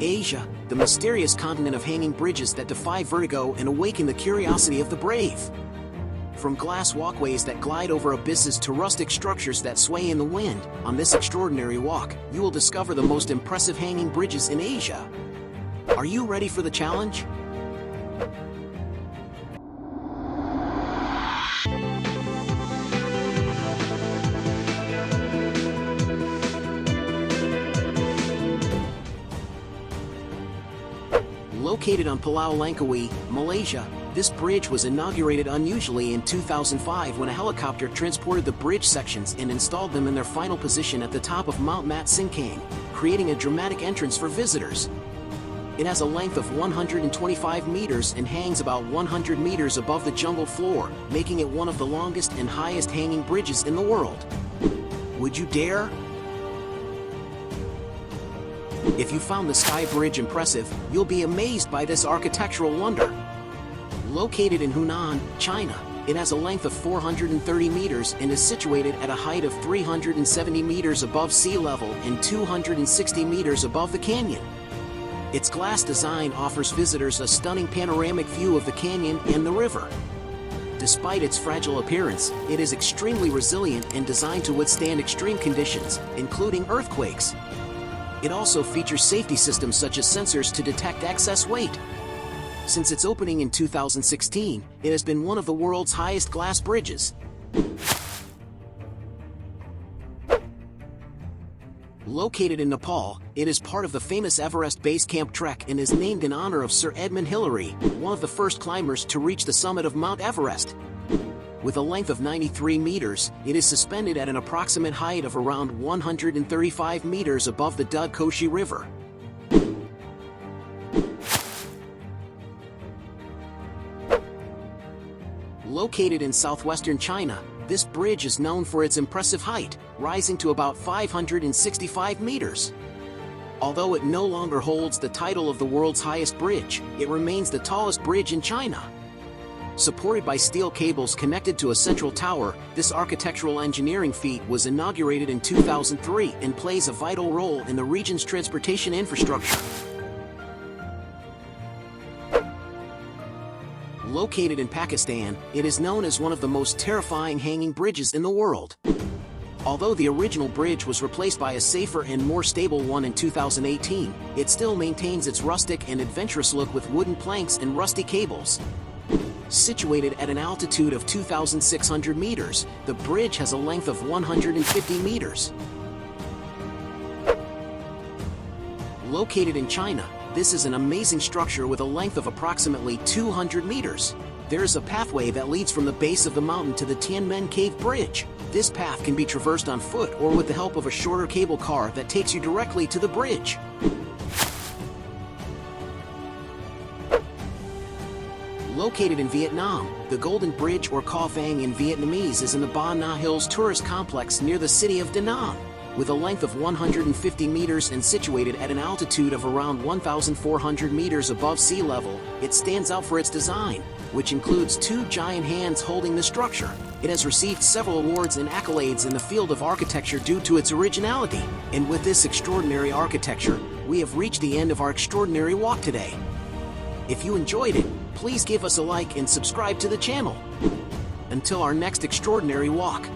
Asia, the mysterious continent of hanging bridges that defy vertigo and awaken the curiosity of the brave. From glass walkways that glide over abysses to rustic structures that sway in the wind, on this extraordinary walk, you will discover the most impressive hanging bridges in Asia. Are you ready for the challenge? Located on Pulau Langkawi, Malaysia, this bridge was inaugurated unusually in 2005 when a helicopter transported the bridge sections and installed them in their final position at the top of Mount Mat Singkang, creating a dramatic entrance for visitors. It has a length of 125 meters and hangs about 100 meters above the jungle floor, making it one of the longest and highest hanging bridges in the world. Would you dare? If you found the Sky Bridge impressive, you'll be amazed by this architectural wonder. Located in Hunan, China, it has a length of 430 meters and is situated at a height of 370 meters above sea level and 260 meters above the canyon. Its glass design offers visitors a stunning panoramic view of the canyon and the river. Despite its fragile appearance, it is extremely resilient and designed to withstand extreme conditions, including earthquakes. It also features safety systems such as sensors to detect excess weight. Since its opening in 2016, it has been one of the world's highest glass bridges. Located in Nepal, it is part of the famous Everest Base Camp Trek and is named in honor of Sir Edmund Hillary, one of the first climbers to reach the summit of Mount Everest. With a length of 93 meters, it is suspended at an approximate height of around 135 meters above the Dud Koshi River. Located in southwestern China, this bridge is known for its impressive height, rising to about 565 meters. Although it no longer holds the title of the world's highest bridge, it remains the tallest bridge in China. Supported by steel cables connected to a central tower, this architectural engineering feat was inaugurated in 2003 and plays a vital role in the region's transportation infrastructure. Located in Pakistan, it is known as one of the most terrifying hanging bridges in the world. Although the original bridge was replaced by a safer and more stable one in 2018, it still maintains its rustic and adventurous look with wooden planks and rusty cables. Situated at an altitude of 2,600 meters, the bridge has a length of 150 meters. Located in China, this is an amazing structure with a length of approximately 200 meters. There is a pathway that leads from the base of the mountain to the Tianmen Cave Bridge. This path can be traversed on foot or with the help of a shorter cable car that takes you directly to the bridge. Located in Vietnam, the Golden Bridge or Co Vang in Vietnamese is in the Ba Na Hills tourist complex near the city of Da Nang. With a length of 150 meters and situated at an altitude of around 1,400 meters above sea level, it stands out for its design, which includes two giant hands holding the structure. It has received several awards and accolades in the field of architecture due to its originality. And with this extraordinary architecture, we have reached the end of our extraordinary walk today. If you enjoyed it, please give us a like and subscribe to the channel. Until our next extraordinary walk.